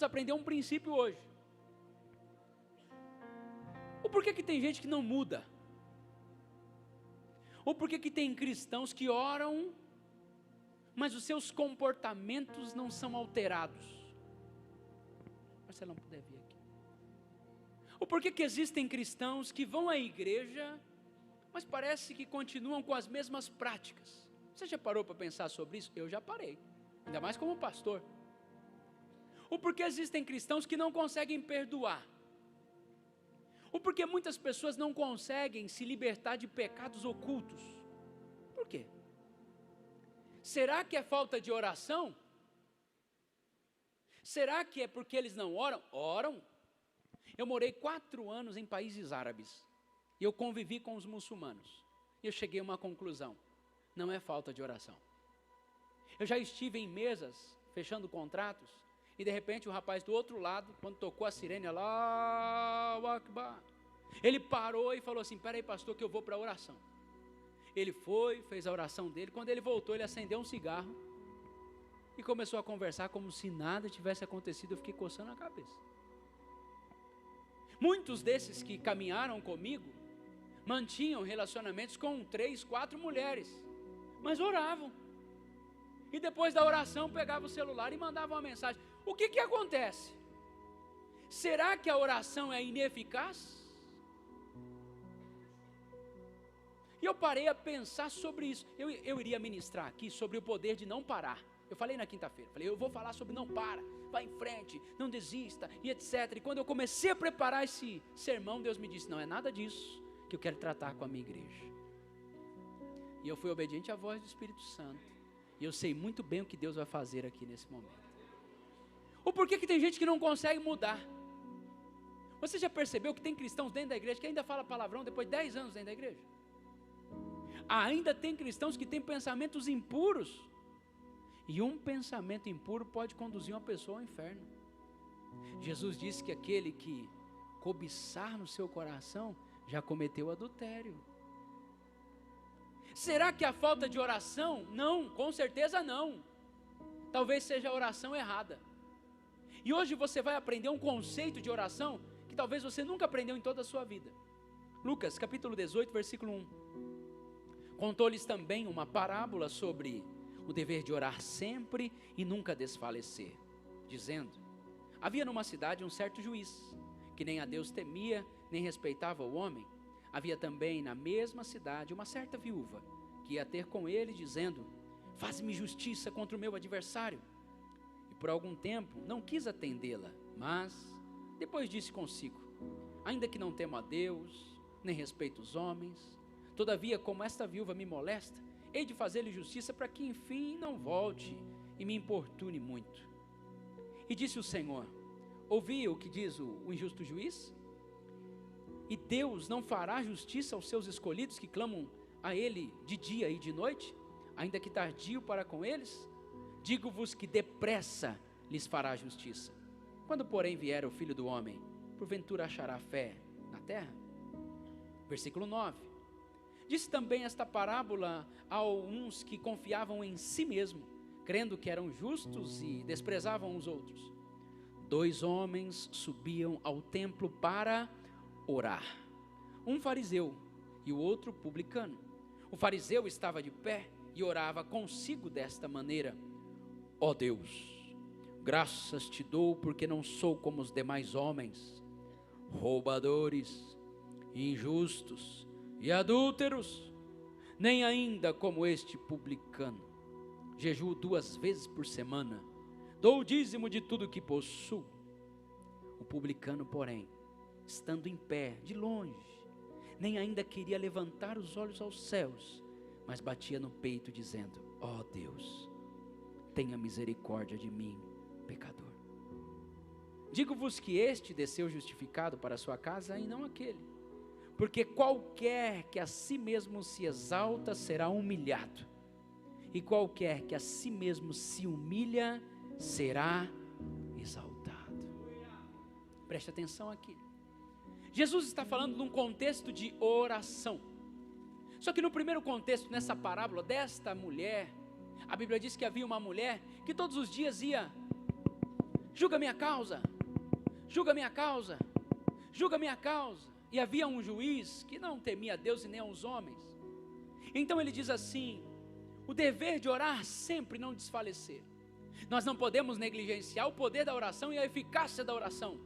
aprender um princípio hoje. O porquê que tem gente que não muda? Ou porquê que tem cristãos que oram, mas os seus comportamentos não são alterados? Marcelão, puder vir aqui. Ou porquê que existem cristãos que vão à igreja, mas parece que continuam com as mesmas práticas? Você já parou para pensar sobre isso? Eu já parei, ainda mais como pastor. Ou porque existem cristãos que não conseguem perdoar? Ou porque muitas pessoas não conseguem se libertar de pecados ocultos? Por quê? Será que é falta de oração? Será que é porque eles não oram? Oram. Eu morei 4 anos em países árabes, e eu convivi com os muçulmanos, e eu cheguei a uma conclusão: não é falta de oração. Eu já estive em mesas, fechando contratos, e de repente o rapaz do outro lado, quando tocou a sirene, Allahu Akbar, ele parou e falou assim: espera aí, pastor, que eu vou para a oração. Ele foi, fez a oração dele. Quando ele voltou, ele acendeu um cigarro e começou a conversar como se nada tivesse acontecido. Eu fiquei coçando a cabeça. Muitos desses que caminharam comigo mantinham relacionamentos com 3, 4 mulheres, mas oravam. E depois da oração pegavam o celular e mandavam uma mensagem. O que acontece? Será que a oração é ineficaz? E eu parei a pensar sobre isso. Eu iria ministrar aqui sobre o poder de não parar. Eu falei na quinta-feira, eu vou falar sobre não para, vá em frente, não desista e etc. E quando eu comecei a preparar esse sermão, Deus me disse: não é nada disso que eu quero tratar com a minha igreja. E eu fui obediente à voz do Espírito Santo, e eu sei muito bem o que Deus vai fazer aqui nesse momento. O porquê que tem gente que não consegue mudar? Você já percebeu que tem cristãos dentro da igreja que ainda fala palavrão depois de 10 anos dentro da igreja? Ainda tem cristãos que têm pensamentos impuros, e um pensamento impuro pode conduzir uma pessoa ao inferno. Jesus disse que aquele que cobiçar no seu coração já cometeu adultério. Será que a falta de oração? Não, com certeza não. Talvez seja a oração errada. E hoje você vai aprender um conceito de oração que talvez você nunca aprendeu em toda a sua vida. Lucas capítulo 18, versículo 1. Contou-lhes também uma parábola sobre o dever de orar sempre e nunca desfalecer, dizendo: havia numa cidade um certo juiz, que nem a Deus temia, nem respeitava o homem. Havia também na mesma cidade uma certa viúva, que ia ter com ele, dizendo: faz-me justiça contra o meu adversário. E por algum tempo não quis atendê-la, mas depois disse consigo: ainda que não temo a Deus, nem respeito os homens, todavia como esta viúva me molesta, hei de fazer-lhe justiça para que enfim não volte e me importune muito. E disse o Senhor: ouvi o que diz o injusto juiz? E Deus não fará justiça aos seus escolhidos que clamam a Ele de dia e de noite, ainda que tardio para com eles? Digo-vos que depressa lhes fará justiça. Quando porém vier o Filho do Homem, porventura achará fé na terra? Versículo 9. Disse também esta parábola a uns que confiavam em si mesmo, crendo que eram justos e desprezavam os outros. 2 homens subiam ao templo para orar, um fariseu e o outro publicano. O fariseu estava de pé e orava consigo desta maneira: ó Deus, graças te dou porque não sou como os demais homens, roubadores, injustos e adúlteros, nem ainda como este publicano. Jejuo 2 vezes por semana, dou o dízimo de tudo que possuo. O publicano, porém, estando em pé de longe, nem ainda queria levantar os olhos aos céus, mas batia no peito dizendo: ó Deus, tenha misericórdia de mim, pecador. Digo-vos que este desceu justificado para a sua casa e não aquele. Porque qualquer que a si mesmo se exalta será humilhado, e qualquer que a si mesmo se humilha será exaltado. Preste atenção aqui. Jesus está falando num contexto de oração. Só que no primeiro contexto, nessa parábola desta mulher, a Bíblia diz que havia uma mulher que todos os dias ia julga minha causa, julga minha causa, julga minha causa. E havia um juiz que não temia a Deus e nem aos homens. Então ele diz assim: o dever de orar sempre, não desfalecer. Nós não podemos negligenciar o poder da oração e a eficácia da oração.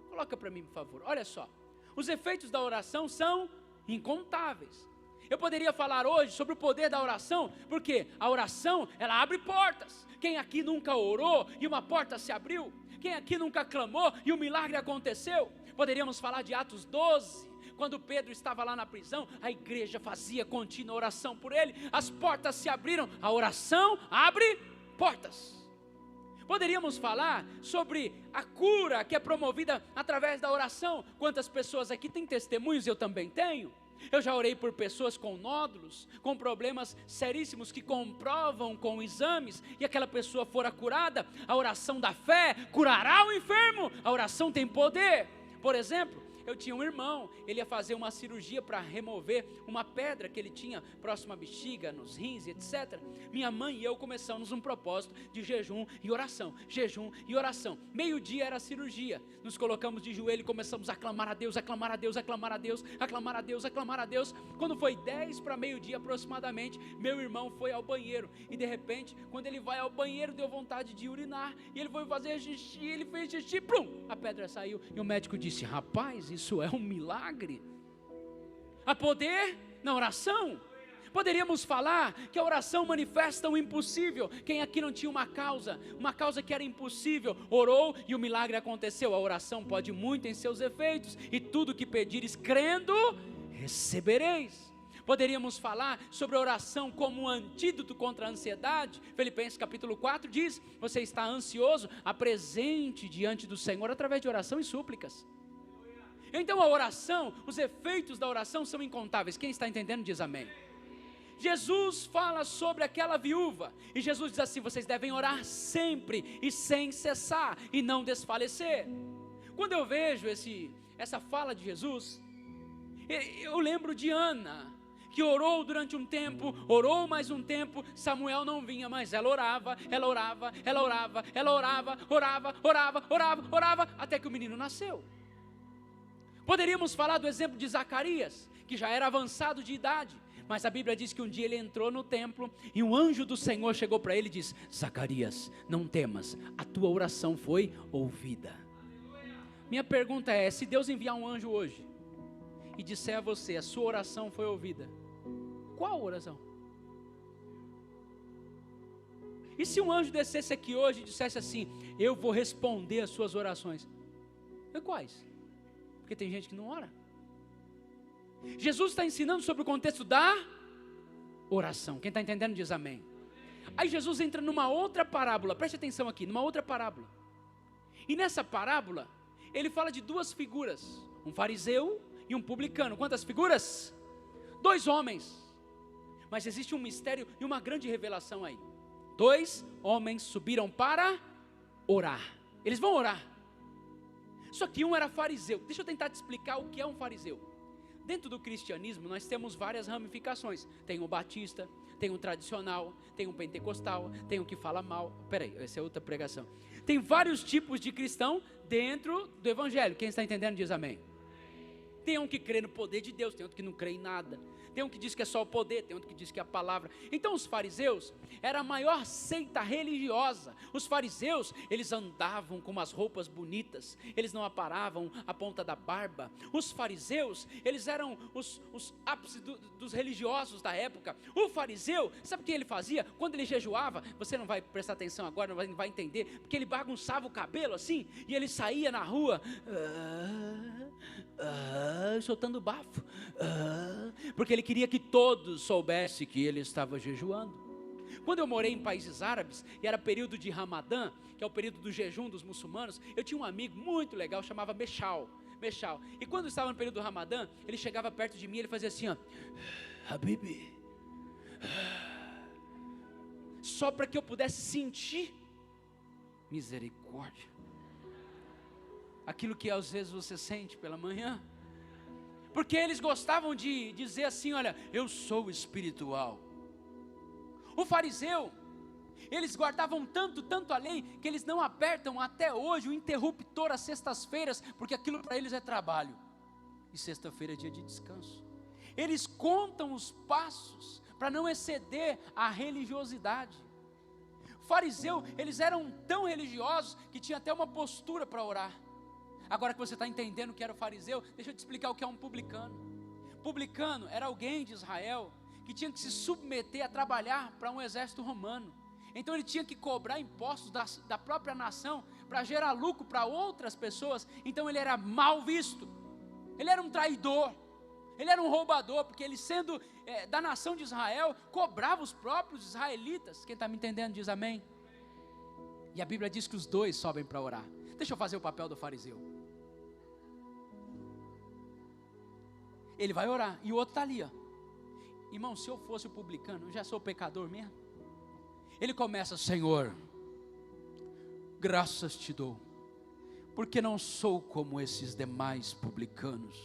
Coloca para mim, por favor. Olha só, os efeitos da oração são incontáveis. Eu poderia falar hoje sobre o poder da oração, porque a oração, ela abre portas. Quem aqui nunca orou e uma porta se abriu? Quem aqui nunca clamou e um milagre aconteceu? Poderíamos falar de Atos 12, quando Pedro estava lá na prisão, a igreja fazia contínua oração por ele, as portas se abriram, a oração abre portas. Poderíamos falar sobre a cura que é promovida através da oração. Quantas pessoas aqui têm testemunhos? Eu também tenho. Eu já orei por pessoas com nódulos, com problemas seríssimos que comprovam com exames, e aquela pessoa fora curada. A oração da fé curará o enfermo, a oração tem poder. Por exemplo, eu tinha um irmão, ele ia fazer uma cirurgia para remover uma pedra que ele tinha próximo à bexiga, nos rins, etc. Minha mãe e eu começamos um propósito de jejum e oração, jejum e oração. Meio-dia era a cirurgia, nos colocamos de joelho e começamos a clamar a Deus, a clamar a Deus, a clamar a Deus, a clamar a Deus, a clamar a Deus. Quando foi 10 para meio-dia aproximadamente, meu irmão foi ao banheiro, e de repente, quando ele vai ao banheiro, deu vontade de urinar, e ele foi fazer xixi, ele fez xixi, plum, a pedra saiu, e o médico disse: rapaz, isso é um milagre. Há poder na oração. Poderíamos falar que a oração manifesta o impossível. Quem aqui não tinha uma causa que era impossível, orou e o milagre aconteceu. A oração pode muito em seus efeitos, e tudo que pedires crendo, recebereis. Poderíamos falar sobre a oração como um antídoto contra a ansiedade. Filipenses capítulo 4 diz: você está ansioso, apresente diante do Senhor através de oração e súplicas. Então a oração, os efeitos da oração são incontáveis. Quem está entendendo diz amém. Jesus fala sobre aquela viúva, e Jesus diz assim: vocês devem orar sempre e sem cessar, e não desfalecer. Quando eu vejo essa fala de Jesus, eu lembro de Ana, que orou durante um tempo, orou mais um tempo, Samuel não vinha, mas ela orava, ela orava, ela orava, ela orava, orava, orava, orava, orava, até que o menino nasceu. Poderíamos falar do exemplo de Zacarias, que já era avançado de idade, mas a Bíblia diz que um dia ele entrou no templo, e um anjo do Senhor chegou para ele e disse: Zacarias, não temas, a tua oração foi ouvida. Minha pergunta é: se Deus enviar um anjo hoje, e disser a você, a sua oração foi ouvida, qual oração? E se um anjo descesse aqui hoje e dissesse assim: eu vou responder as suas orações, e quais? Porque tem gente que não ora. Jesus está ensinando sobre o contexto da oração. Quem está entendendo diz amém. Aí Jesus entra numa outra parábola, preste atenção aqui, numa outra parábola. E nessa parábola, ele fala de duas figuras, um fariseu e um publicano. Quantas figuras? 2 homens. Mas existe um mistério e uma grande revelação aí. 2 homens subiram para orar. Eles vão orar. Só que um era fariseu. Deixa eu tentar te explicar o que é um fariseu. Dentro do cristianismo nós temos várias ramificações. Tem o batista, tem o tradicional, tem o pentecostal, tem o que fala mal. Peraí, essa é outra pregação. Tem vários tipos de cristão dentro do evangelho. Quem está entendendo diz amém. Tem um que crê no poder de Deus, tem outro que não crê em nada. Tem um que diz que é só o poder, tem outro que diz que é a palavra. Então os fariseus era a maior seita religiosa. Os fariseus, eles andavam com umas roupas bonitas, eles não aparavam a ponta da barba. Os fariseus, eles eram os ápices dos religiosos da época. O fariseu, sabe o que ele fazia? Quando ele jejuava, você não vai prestar atenção agora, não vai entender, porque ele bagunçava o cabelo assim, e ele saía na rua, soltando bafo, porque ele queria que todos soubessem que ele estava jejuando. Quando eu morei em países árabes, e era período de Ramadã, que é o período do jejum dos muçulmanos, eu tinha um amigo muito legal, chamava Mechal. E quando estava no período do Ramadã, ele chegava perto de mim, ele fazia assim, ó, Habibi, só para que eu pudesse sentir misericórdia, aquilo que às vezes você sente pela manhã, porque eles gostavam de dizer assim, olha, eu sou espiritual. O fariseu, Eles guardavam tanto a lei, que eles não apertam até hoje o interruptor às sextas-feiras, porque aquilo para eles é trabalho, e sexta-feira é dia de descanso. Eles contam os passos, para não exceder a religiosidade. Fariseu, eles eram tão religiosos, que tinha até uma postura para orar. Agora que você está entendendo o que era o fariseu, deixa eu te explicar o que é um publicano. Publicano era alguém de Israel, que tinha que se submeter a trabalhar para um exército romano. Então ele tinha que cobrar impostos da própria nação, para gerar lucro para outras pessoas. Então ele era mal visto, ele era um traidor, ele era um roubador, porque ele sendo da nação de Israel, cobrava os próprios israelitas. Quem está me entendendo diz amém. E a Bíblia diz que os dois sobem para orar. Deixa eu fazer o papel do fariseu. Ele vai orar, e o outro está ali, ó. Irmão, se eu fosse o publicano, eu já sou pecador mesmo. Ele começa: Senhor, graças te dou, porque não sou como esses demais publicanos,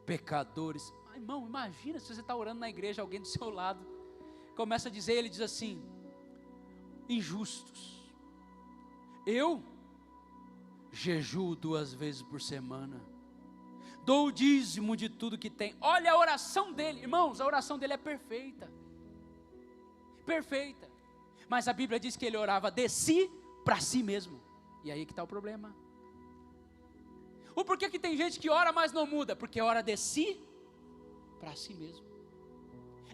pecadores. Irmão, imagina se você está orando na igreja, alguém do seu lado começa a dizer, ele diz assim: injustos, eu jejuo 2 vezes por semana, dou o dízimo de tudo que tem. Olha a oração dele, irmãos, a oração dele é perfeita, perfeita. Mas a Bíblia diz que ele orava de si para si mesmo. E aí que está o problema. O porquê que tem gente que ora mas não muda? Porque ora de si para si mesmo.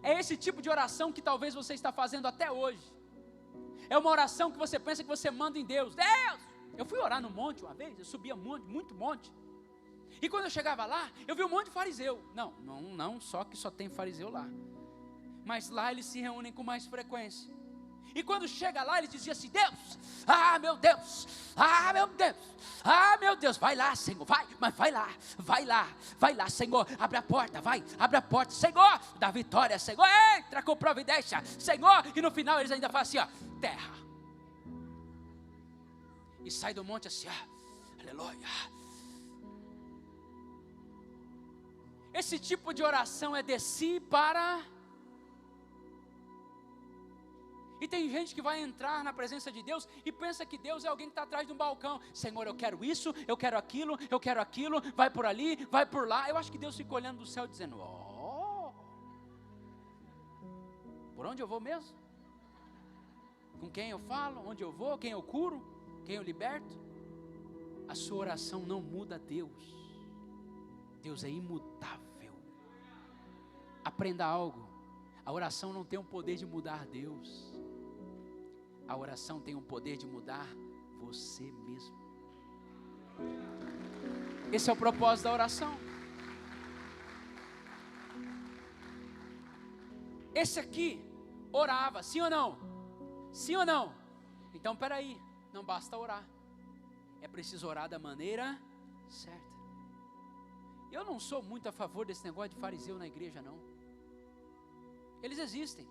É esse tipo de oração que talvez você está fazendo até hoje. É uma oração que você pensa que você manda em Deus. Deus! Eu fui orar no monte uma vez, eu subia muito monte. E quando eu chegava lá, eu vi um monte de fariseu. Não só que só tem fariseu lá. Mas lá eles se reúnem com mais frequência. E quando chega lá, eles diziam assim: Deus, meu Deus, meu Deus, vai lá, Senhor, vai lá, Senhor, abre a porta, Senhor, dá vitória, Senhor, entra com providência, Senhor. E no final eles ainda falam assim, ó, terra. E sai do monte assim, aleluia. Esse tipo de oração é de si para... E tem gente que vai entrar na presença de Deus e pensa que Deus é alguém que está atrás de um balcão. Senhor, eu quero isso, eu quero aquilo, vai por ali, vai por lá. Eu acho que Deus fica olhando do céu dizendo: por onde eu vou mesmo? Com quem eu falo? Onde eu vou? Quem eu curo? Quem eu liberto? A sua oração não muda Deus. Deus é imutável. Aprenda algo: a oração não tem o poder de mudar Deus. A oração tem o poder de mudar você mesmo. Esse é o propósito da oração. Esse aqui orava, sim ou não? Sim ou não? Então peraí, não basta orar, é preciso orar da maneira certa. Eu não sou muito a favor desse negócio de fariseu na igreja, não. Eles existem.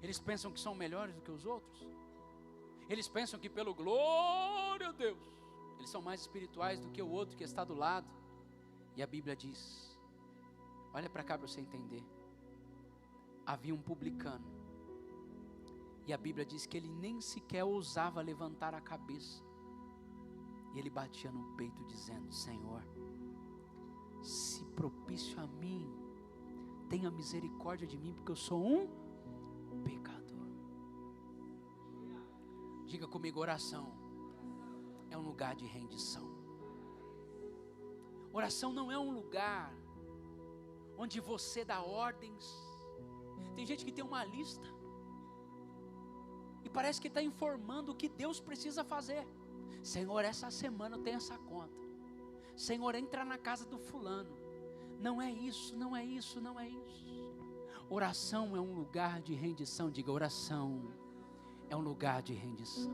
Eles pensam que são melhores do que os outros. Eles pensam que pelo glória a Deus, eles são mais espirituais do que o outro que está do lado. E a Bíblia diz, olha para cá para você entender. Havia um publicano, e a Bíblia diz que ele nem sequer ousava levantar a cabeça. E ele batia no peito dizendo: Senhor, se propício a mim, tenha misericórdia de mim, porque eu sou um pecador. Diga comigo: oração é um lugar de rendição. Oração não é um lugar onde você dá ordens. Tem gente que tem uma lista e parece que está informando o que Deus precisa fazer. Senhor, essa semana eu tenho essa conta. Senhor, entra na casa do fulano. Não é isso, não é isso, não é isso. Oração é um lugar de rendição. Diga: oração é um lugar de rendição.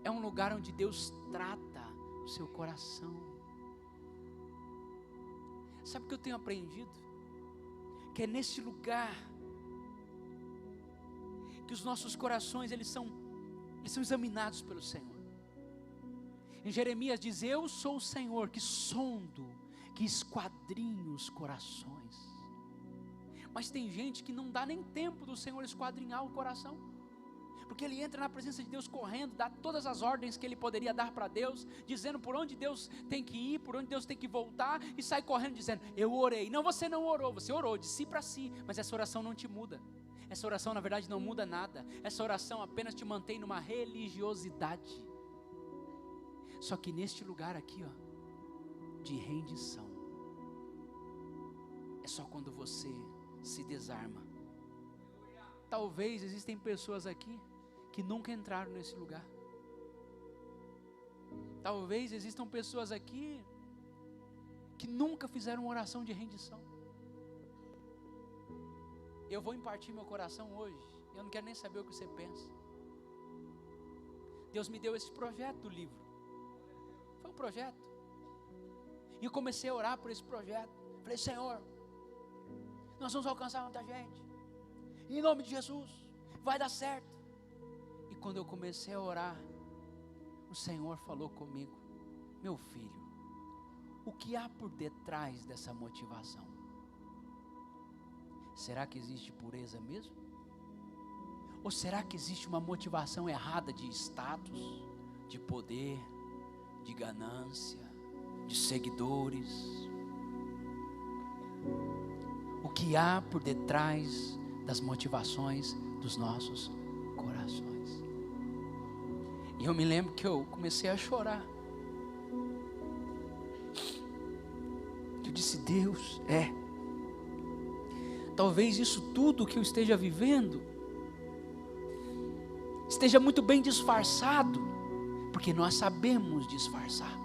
É um lugar onde Deus trata o seu coração. Sabe o que eu tenho aprendido? Que é nesse lugar que os nossos corações eles são examinados pelo Senhor. Em Jeremias diz: eu sou o Senhor que sondo, que esquadrinho os corações. Mas tem gente que não dá nem tempo do Senhor esquadrinhar o coração. Porque ele entra na presença de Deus correndo, dá todas as ordens que ele poderia dar para Deus, dizendo por onde Deus tem que ir, por onde Deus tem que voltar, e sai correndo dizendo, eu orei. Não, você não orou, você orou de si para si, mas essa oração não te muda. Essa oração na verdade não muda nada. Essa oração apenas te mantém numa religiosidade. Só que neste lugar aqui, ó, de rendição, é só quando você se desarma. Talvez existem pessoas aqui que nunca entraram nesse lugar. Talvez existam pessoas aqui que nunca fizeram uma oração de rendição. Eu vou impartir meu coração hoje. Eu não quero nem saber o que você pensa. Deus me deu esse projeto do livro. Foi um projeto. E eu comecei a orar por esse projeto. Falei, Senhor, nós vamos alcançar muita gente. Em nome de Jesus, vai dar certo. E quando eu comecei a orar, o Senhor falou comigo, meu filho, o que há por detrás dessa motivação? Será que existe pureza mesmo? Ou será que existe uma motivação errada de status, de poder, de ganância, de seguidores? O que há por detrás das motivações dos nossos corações? E eu me lembro que eu comecei a chorar. Eu disse, Deus, talvez isso tudo que eu esteja vivendo esteja muito bem disfarçado, porque nós sabemos disfarçar.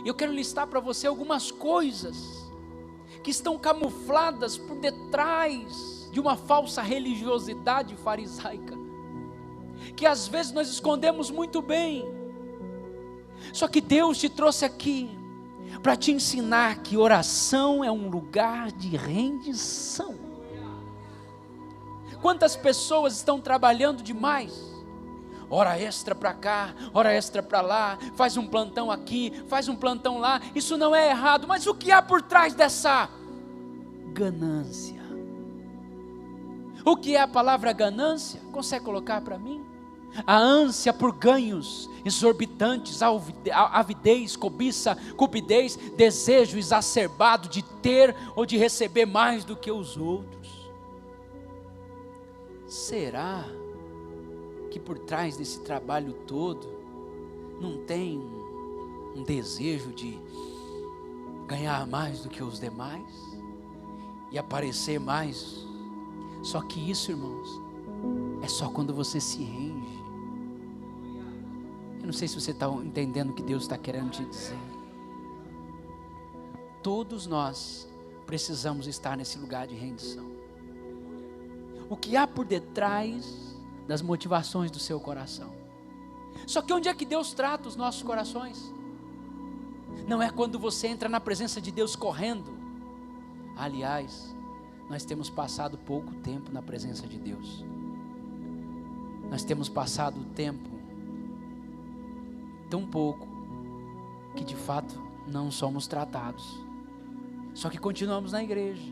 Eu quero listar para você algumas coisas que estão camufladas por detrás de uma falsa religiosidade farisaica, que às vezes nós escondemos muito bem. Só que Deus te trouxe aqui para te ensinar que oração é um lugar de rendição. Quantas pessoas estão trabalhando demais? Hora extra para cá, hora extra para lá, faz um plantão aqui, faz um plantão lá. Isso não é errado, mas o que há por trás dessa ganância? O que é a palavra ganância? Consegue colocar para mim? A ânsia por ganhos exorbitantes, avidez, cobiça, cupidez, desejo exacerbado de ter ou de receber mais do que os outros. Será que por trás desse trabalho todo não tem um desejo de ganhar mais do que os demais e aparecer mais? Só que isso, irmãos, é só quando você se rende. Eu não sei se você está entendendo o que Deus está querendo te dizer. Todos nós precisamos estar nesse lugar de rendição. O que há por detrás das motivações do seu coração? Só que onde é que Deus trata os nossos corações? Não é quando você entra na presença de Deus correndo. Aliás, nós temos passado pouco tempo na presença de Deus. Nós temos passado o tempo tão pouco que de fato não somos tratados. Só que continuamos na igreja,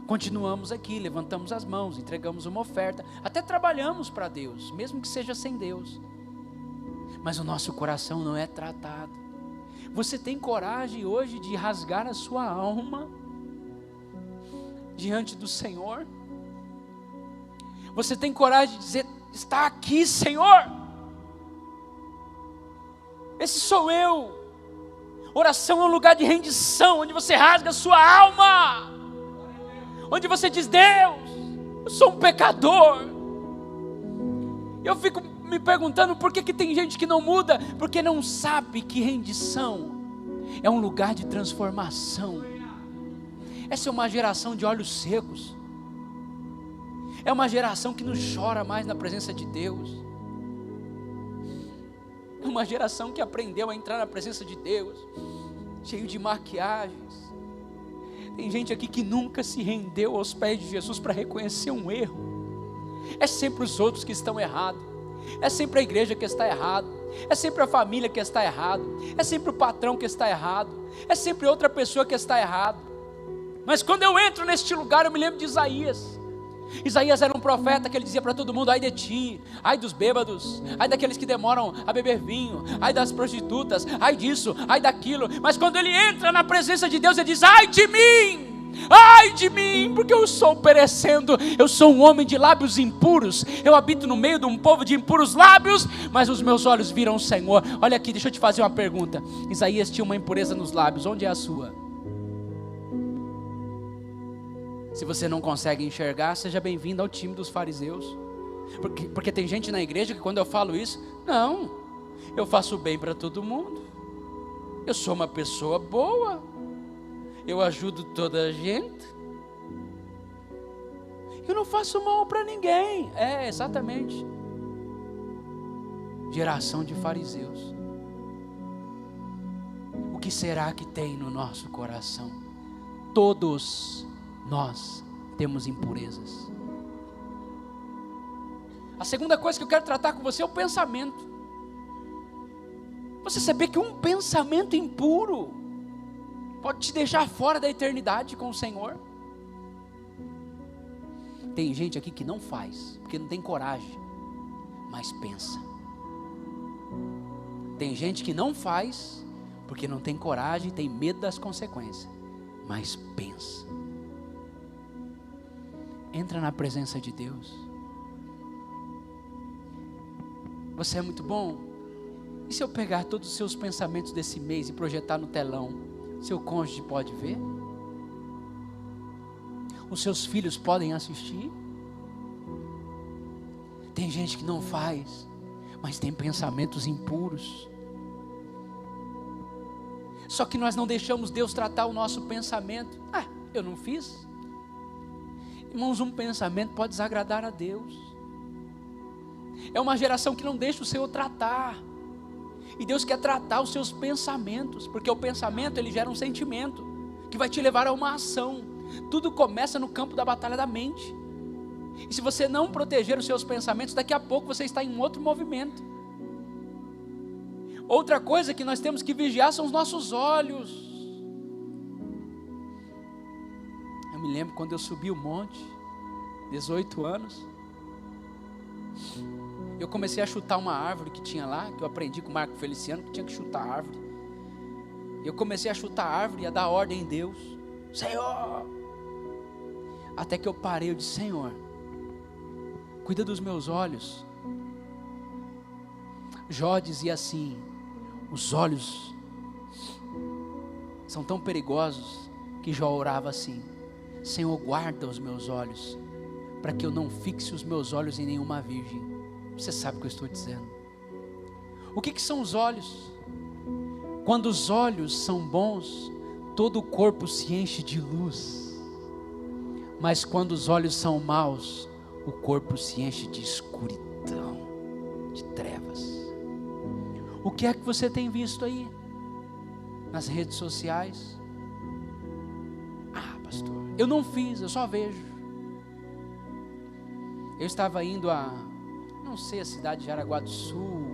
continuamos aqui, levantamos as mãos, entregamos uma oferta, até trabalhamos para Deus, mesmo que seja sem Deus, mas o nosso coração não é tratado. Você tem coragem hoje de rasgar a sua alma diante do Senhor? Você tem coragem de dizer, está aqui, Senhor, esse sou eu. Oração é um lugar de rendição, onde você rasga a sua alma, onde você diz, Deus, eu sou um pecador. Eu fico me perguntando por que tem gente que não muda, porque não sabe que rendição é um lugar de transformação. Essa é uma geração de olhos secos, é uma geração que não chora mais na presença de Deus, é uma geração que aprendeu a entrar na presença de Deus cheio de maquiagens. Tem gente aqui que nunca se rendeu aos pés de Jesus para reconhecer um erro. É sempre os outros que estão errados, é sempre a igreja que está errada, é sempre a família que está errada, é sempre o patrão que está errado, é sempre outra pessoa que está errada. Mas quando eu entro neste lugar, eu me lembro de Isaías, Isaías era um profeta que ele dizia para todo mundo: ai de ti, ai dos bêbados, ai daqueles que demoram a beber vinho, ai das prostitutas, ai disso, ai daquilo. Mas quando ele entra na presença de Deus, ele diz: ai de mim, porque eu estou perecendo, eu sou um homem de lábios impuros, eu habito no meio de um povo de impuros lábios, mas os meus olhos viram o Senhor. Olha aqui, deixa eu te fazer uma pergunta. Isaías tinha uma impureza nos lábios, onde é a sua? Se você não consegue enxergar, seja bem-vindo ao time dos fariseus, porque tem gente na igreja que quando eu falo isso, não, eu faço bem para todo mundo, eu sou uma pessoa boa, eu ajudo toda a gente, eu não faço mal para ninguém. É, exatamente, geração de fariseus. O que será que tem no nosso coração? Todos nós temos impurezas. A segunda coisa que eu quero tratar com você é o pensamento. Você saber que um pensamento impuro pode te deixar fora da eternidade com o Senhor. Tem gente aqui que não faz, porque não tem coragem, mas pensa. Tem gente que não faz, porque não tem coragem, tem medo das consequências, mas pensa. Entra na presença de Deus. Você é muito bom? E se eu pegar todos os seus pensamentos desse mês e projetar no telão, seu cônjuge pode ver? Os seus filhos podem assistir? Tem gente que não faz, mas tem pensamentos impuros. Só que nós não deixamos Deus tratar o nosso pensamento. Ah, eu não fiz. Irmãos, um pensamento pode desagradar a Deus. É uma geração que não deixa o Senhor tratar. E Deus quer tratar os seus pensamentos, porque o pensamento ele gera um sentimento que vai te levar a uma ação. Tudo começa no campo da batalha da mente. E se você não proteger os seus pensamentos, daqui a pouco você está em um outro movimento. Outra coisa que nós temos que vigiar são os nossos olhos. Eu me lembro quando eu subi o monte, 18 anos, eu comecei a chutar uma árvore que tinha lá, que eu aprendi com o Marco Feliciano, que tinha que chutar a árvore. Eu comecei a chutar a árvore e a dar ordem em Deus: Senhor! Até que eu parei, eu disse: Senhor, cuida dos meus olhos. Jó dizia assim: os olhos são tão perigosos, que Jó orava assim: Senhor, guarda os meus olhos, para que eu não fixe os meus olhos em nenhuma virgem. Você sabe o que eu estou dizendo. O que são os olhos? Quando os olhos são bons, todo o corpo se enche de luz. Mas quando os olhos são maus, o corpo se enche de escuridão, de trevas. O que é que você tem visto aí? Nas redes sociais? Ah, pastor, eu não fiz, eu só vejo. Eu estava indo a, não sei, a cidade de Jaraguá do Sul,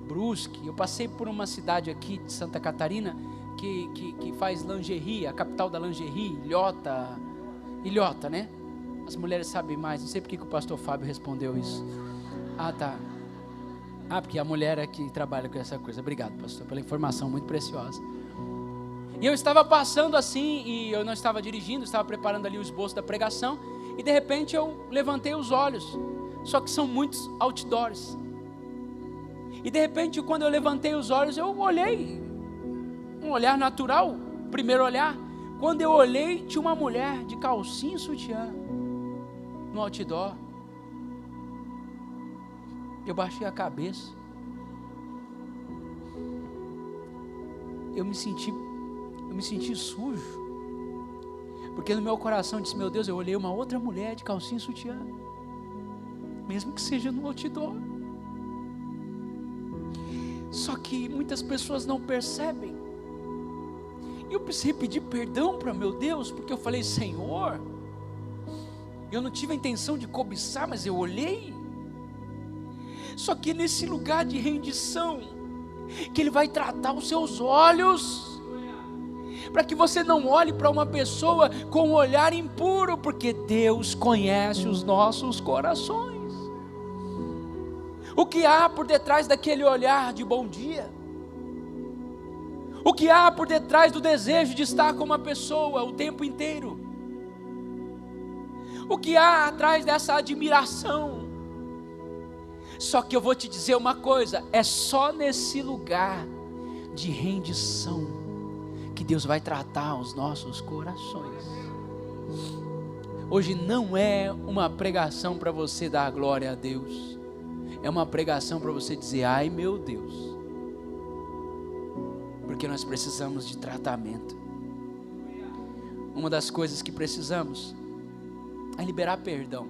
Brusque. Eu passei por uma cidade aqui de Santa Catarina, que faz lingerie, a capital da lingerie, Ilhota, né? As mulheres sabem mais, não sei porque que o pastor Fábio respondeu isso. Ah, tá. Ah, porque a mulher é que trabalha com essa coisa. Obrigado, pastor, pela informação muito preciosa. E eu estava passando assim, e eu não estava dirigindo, estava preparando ali o esboço da pregação, e de repente eu levantei os olhos, só que são muitos outdoors. E de repente, quando eu levantei os olhos, eu olhei, um olhar natural, primeiro olhar. Quando eu olhei, tinha uma mulher de calcinha e sutiã no outdoor. Eu baixei a cabeça. Eu me senti sujo. Porque no meu coração eu disse: meu Deus, eu olhei uma outra mulher de calcinha e sutiã, mesmo que seja no outdoor. Só que muitas pessoas não percebem. E eu precisei pedir perdão para meu Deus, porque eu falei: Senhor, eu não tive a intenção de cobiçar, mas eu olhei. Só que nesse lugar de rendição, que Ele vai tratar os seus olhos, para que você não olhe para uma pessoa com um olhar impuro, porque Deus conhece os nossos corações. O que há por detrás daquele olhar de bom dia? O que há por detrás do desejo de estar com uma pessoa o tempo inteiro? O que há atrás dessa admiração? Só que eu vou te dizer uma coisa, é só nesse lugar de rendição que Deus vai tratar os nossos corações. Hoje não é uma pregação para você dar glória a Deus, é uma pregação para você dizer, ai meu Deus, porque nós precisamos de tratamento. Uma das coisas que precisamos é liberar perdão.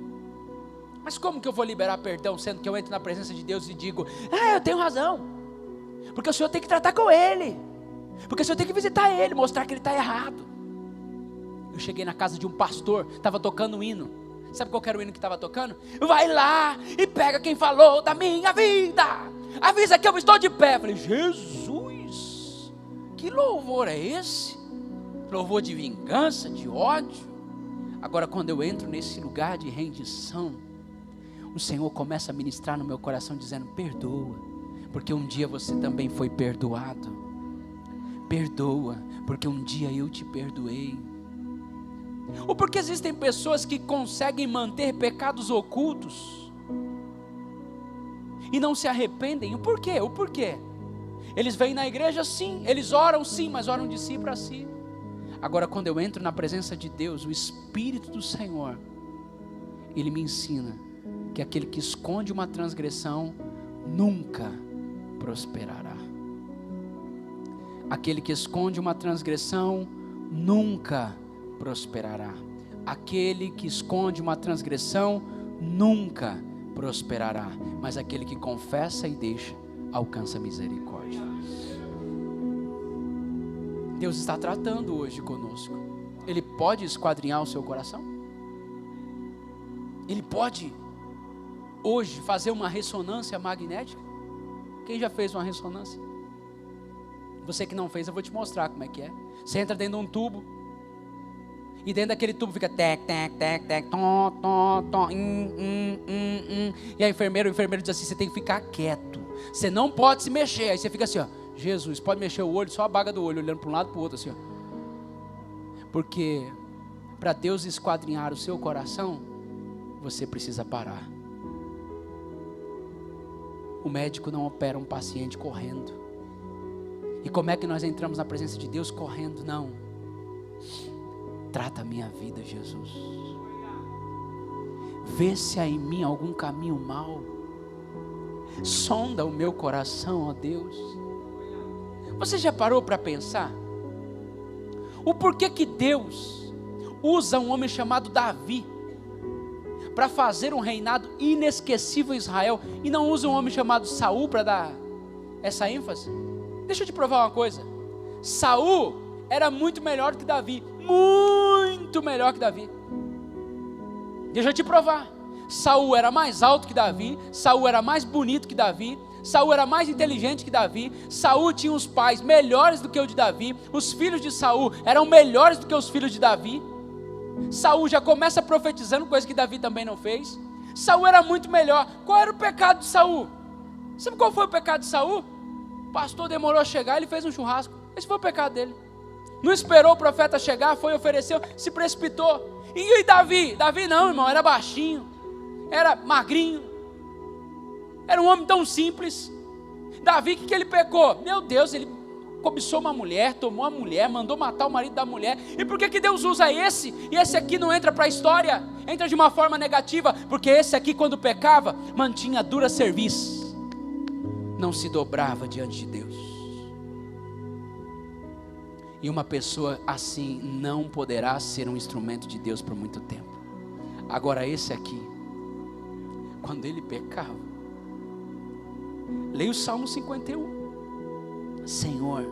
Mas como que eu vou liberar perdão, sendo que eu entro na presença de Deus e digo, eu tenho razão, porque o Senhor tem que tratar com Ele, porque o Senhor tem que visitar Ele, mostrar que Ele está errado. Eu cheguei na casa de um pastor, estava tocando um hino. Sabe qual era o hino que estava tocando? Vai lá e pega quem falou da minha vida, avisa que eu estou de pé. Eu falei, Jesus, que louvor é esse? Louvor de vingança, de ódio. Agora quando eu entro nesse lugar de rendição, o Senhor começa a ministrar no meu coração dizendo, perdoa, porque um dia você também foi perdoado. Perdoa, porque um dia eu te perdoei. Ou porque existem pessoas que conseguem manter pecados ocultos e não se arrependem. O porquê? O porquê? Eles vêm na igreja sim, eles oram sim, mas oram de si para si. Agora quando eu entro na presença de Deus, o Espírito do Senhor, Ele me ensina que aquele que esconde uma transgressão nunca prosperará. Aquele que esconde uma transgressão nunca prosperará. Aquele que esconde uma transgressão nunca prosperará. Mas aquele que confessa e deixa, alcança misericórdia. Deus está tratando hoje conosco. Ele pode esquadrinhar o seu coração? Ele pode hoje fazer uma ressonância magnética? Quem já fez uma ressonância? Você que não fez, eu vou te mostrar como é que é. Você entra dentro de um tubo, e dentro daquele tubo fica tec, tec, tec, tec, tom, tom, tom, E a o enfermeiro diz assim, você tem que ficar quieto, você não pode se mexer. Aí você fica assim, ó, Jesus, pode mexer o olho, só a baga do olho, olhando para um lado para o outro assim, ó. Porque para Deus esquadrinhar o seu coração, você precisa parar. O médico não opera um paciente correndo. E como é que nós entramos na presença de Deus correndo? Não. Trata a minha vida, Jesus. Vê se há em mim algum caminho mau. Sonda o meu coração, ó Deus. Você já parou para pensar? O porquê que Deus usa um homem chamado Davi para fazer um reinado inesquecível em Israel, e não usa um homem chamado Saul para dar essa ênfase? Deixa eu te provar uma coisa. Saul era muito melhor que Davi, muito melhor que Davi. Deixa eu te provar. Saul era mais alto que Davi, Saul era mais bonito que Davi, Saul era mais inteligente que Davi, Saul tinha os pais melhores do que o de Davi, os filhos de Saul eram melhores do que os filhos de Davi. Saul já começa profetizando, coisa que Davi também não fez. Saul era muito melhor. Qual era o pecado de Saul? Sabe qual foi o pecado de Saul? O pastor demorou a chegar, ele fez um churrasco. Esse foi o pecado dele. Não esperou o profeta chegar, foi, ofereceu, se precipitou. E Davi? Davi não, irmão, era baixinho, era magrinho, era um homem tão simples. Davi, o que ele pecou? Meu Deus, ele cobiçou uma mulher, tomou a mulher, mandou matar o marido da mulher. E por que Deus usa esse? E esse aqui não entra para a história? Entra de uma forma negativa, porque esse aqui quando pecava, mantinha dura cerviz, não se dobrava diante de Deus. E uma pessoa assim não poderá ser um instrumento de Deus por muito tempo. Agora esse aqui, quando ele pecava, leia o Salmo 51. Senhor,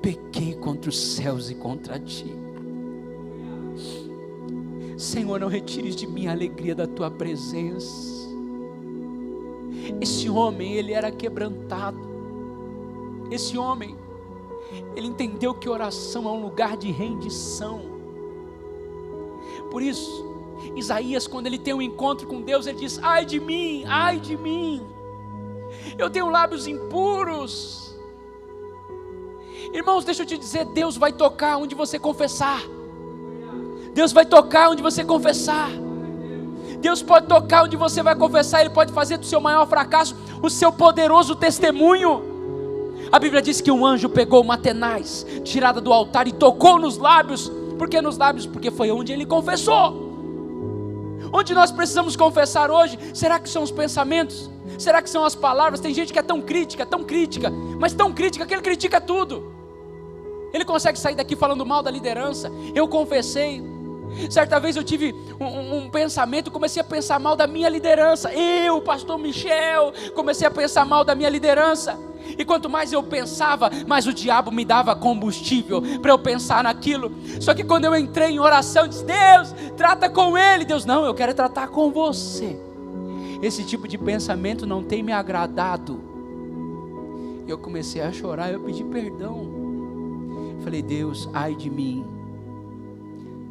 pequei contra os céus e contra ti. Senhor, não retires de mim a alegria da tua presença. Esse homem, ele era quebrantado. Esse homem, Ele entendeu que oração é um lugar de rendição. Por isso, Isaías, quando ele tem um encontro com Deus, ele diz: ai de mim, eu tenho lábios impuros. Irmãos, deixa eu te dizer, Deus vai tocar onde você confessar. Deus vai tocar onde você confessar. Deus pode tocar onde você vai confessar. Ele pode fazer do seu maior fracasso o seu poderoso testemunho. A Bíblia diz que um anjo pegou uma tenaz tirada do altar e tocou nos lábios. Por que nos lábios? Porque foi onde ele confessou. Onde nós precisamos confessar hoje? Será que são os pensamentos? Será que são as palavras? Tem gente que é tão crítica, mas tão crítica que ele critica tudo. Ele consegue sair daqui falando mal da liderança. Eu confessei. Certa vez eu tive um pensamento, comecei a pensar mal da minha liderança. Eu, pastor Michel, comecei a pensar mal da minha liderança. E quanto mais eu pensava, mais o diabo me dava combustível para eu pensar naquilo. Só que quando eu entrei em oração, eu disse: Deus, trata com ele. Deus: não, eu quero tratar com você. Esse tipo de pensamento não tem me agradado. Eu comecei a chorar, eu pedi perdão. Falei: Deus, ai de mim.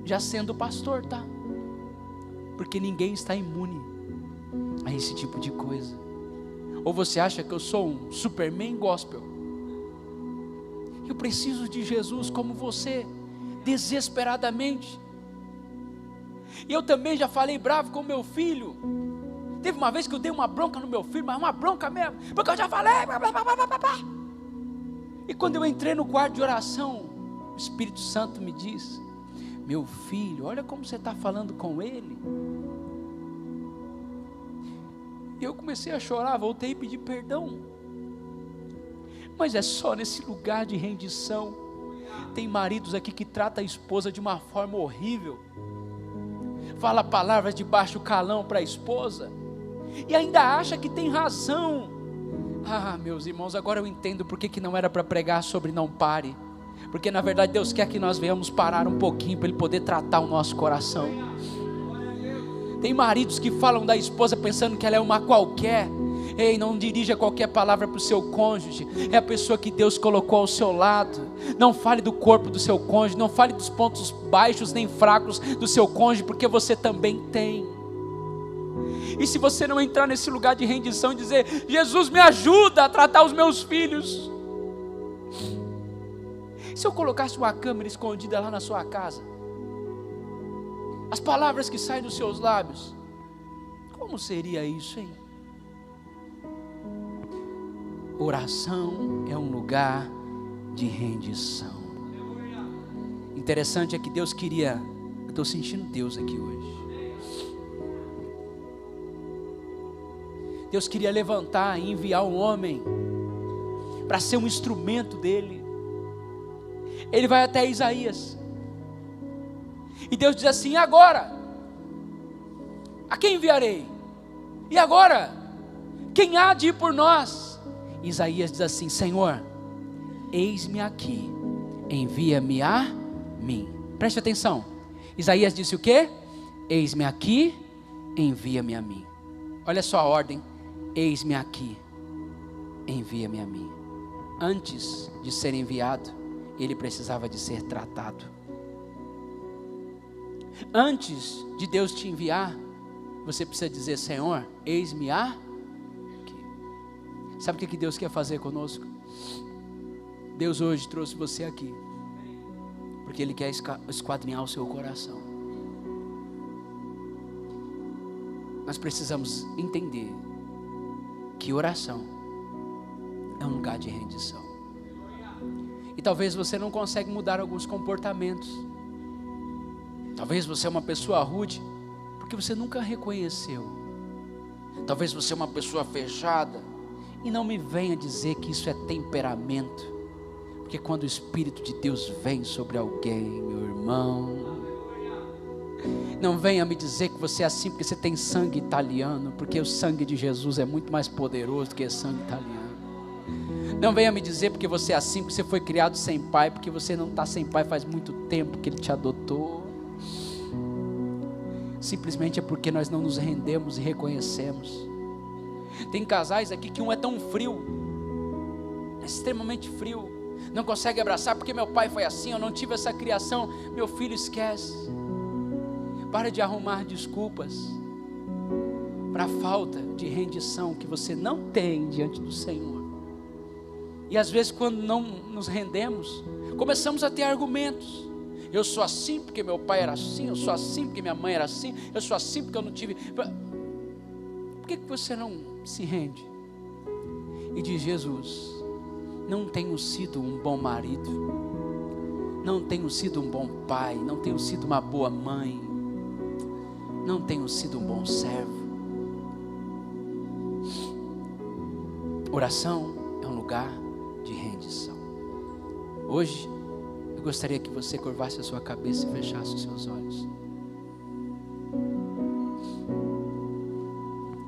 Já sendo pastor, tá? Porque ninguém está imune a esse tipo de coisa. Ou você acha que eu sou um Superman gospel? Eu preciso de Jesus como você, desesperadamente. E eu também já falei bravo com meu filho. Teve uma vez que eu dei uma bronca no meu filho, mas uma bronca mesmo, porque eu já falei. E quando eu entrei no quarto de oração, o Espírito Santo me disse: meu filho, olha como você está falando com ele. E eu comecei a chorar, voltei e pedi perdão. Mas é só nesse lugar de rendição. Tem maridos aqui que tratam a esposa de uma forma horrível. Fala palavras de baixo calão para a esposa. E ainda acha que tem razão. Ah, meus irmãos, agora eu entendo porque que não era para pregar sobre não pare. Porque na verdade Deus quer que nós venhamos parar um pouquinho para Ele poder tratar o nosso coração. Tem maridos que falam da esposa pensando que ela é uma qualquer. Ei, não dirija qualquer palavra para o seu cônjuge. É a pessoa que Deus colocou ao seu lado. Não fale do corpo do seu cônjuge. Não fale dos pontos baixos nem fracos do seu cônjuge, porque você também tem. E se você não entrar nesse lugar de rendição e dizer: Jesus, me ajuda a tratar os meus filhos. Se eu colocasse uma câmera escondida lá na sua casa, as palavras que saem dos seus lábios, como seria isso, hein? Oração é um lugar de rendição. Interessante é que Deus queria, eu estou sentindo Deus aqui hoje. Deus queria levantar e enviar um homem para ser um instrumento dele. Ele vai até Isaías. E Deus diz assim: e agora? A quem enviarei? E agora? Quem há de ir por nós? Isaías diz assim: Senhor, eis-me aqui, envia-me a mim. Preste atenção. Isaías disse o quê? Eis-me aqui, envia-me a mim. Olha só a ordem. Eis-me aqui, envia-me a mim. Antes de ser enviado, ele precisava de ser tratado. Antes de Deus te enviar, você precisa dizer: Senhor, eis-me aqui. Sabe o que Deus quer fazer conosco? Deus hoje trouxe você aqui porque Ele quer esquadrinhar o seu coração. Nós precisamos entender que oração é um lugar de rendição. E talvez você não consiga mudar alguns comportamentos. Talvez você é uma pessoa rude porque você nunca reconheceu. Talvez você é uma pessoa fechada. E não me venha dizer que isso é temperamento. Porque quando o Espírito de Deus vem sobre alguém, meu irmão, não venha me dizer que você é assim porque você tem sangue italiano, porque o sangue de Jesus é muito mais poderoso do que sangue italiano. Não venha me dizer porque você é assim, porque você foi criado sem pai, porque você não está sem pai faz muito tempo que Ele te adotou. Simplesmente é porque nós não nos rendemos e reconhecemos. Tem casais aqui que um é tão frio, é extremamente frio. não consegue abraçar porque meu pai foi assim, eu não tive essa criação. Meu filho, esquece. Para de arrumar desculpas para a falta de rendição que você não tem diante do Senhor. E às vezes, quando não nos rendemos, começamos a ter argumentos. Eu sou assim porque meu pai era assim, eu sou assim porque minha mãe era assim, eu sou assim porque eu não tive. Por que você não se rende e diz: Jesus, não tenho sido um bom marido, não tenho sido um bom pai, não tenho sido uma boa mãe, não tenho sido um bom servo. Oração é um lugar de rendição. Hoje eu gostaria que você curvasse a sua cabeça e fechasse os seus olhos.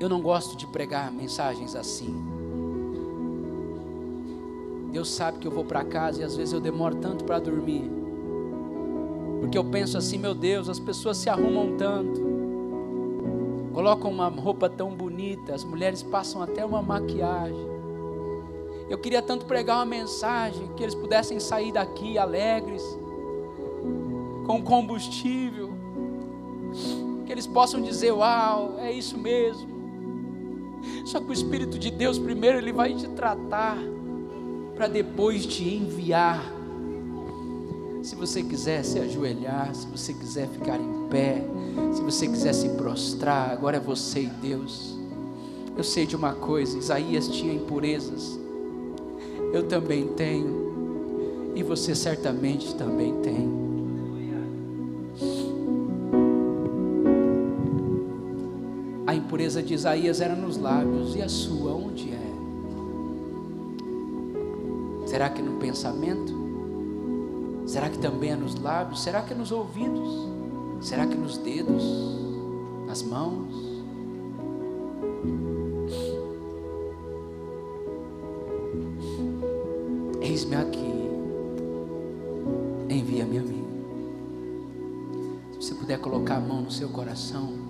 Eu não gosto de pregar mensagens assim. Deus sabe que eu vou para casa e às vezes eu demoro tanto para dormir, porque eu penso assim: meu Deus, as pessoas se arrumam tanto, colocam uma roupa tão bonita, as mulheres passam até uma maquiagem. Eu queria tanto pregar uma mensagem que eles pudessem sair daqui alegres, com combustível, que eles possam dizer: uau, é isso mesmo. Só que o Espírito de Deus primeiro ele vai te tratar, para depois te enviar. Se você quiser se ajoelhar, se você quiser ficar em pé, se você quiser se prostrar, agora é você e Deus. Eu sei de uma coisa: Isaías tinha impurezas, eu também tenho, e você certamente também tem. A impureza de Isaías era nos lábios, e a sua onde é? Será que no pensamento? Será que também é nos lábios? Será que é nos ouvidos? Será que nos dedos? Nas mãos? Eis-me aqui, envia-me a mim. Se você puder colocar a mão no seu coração,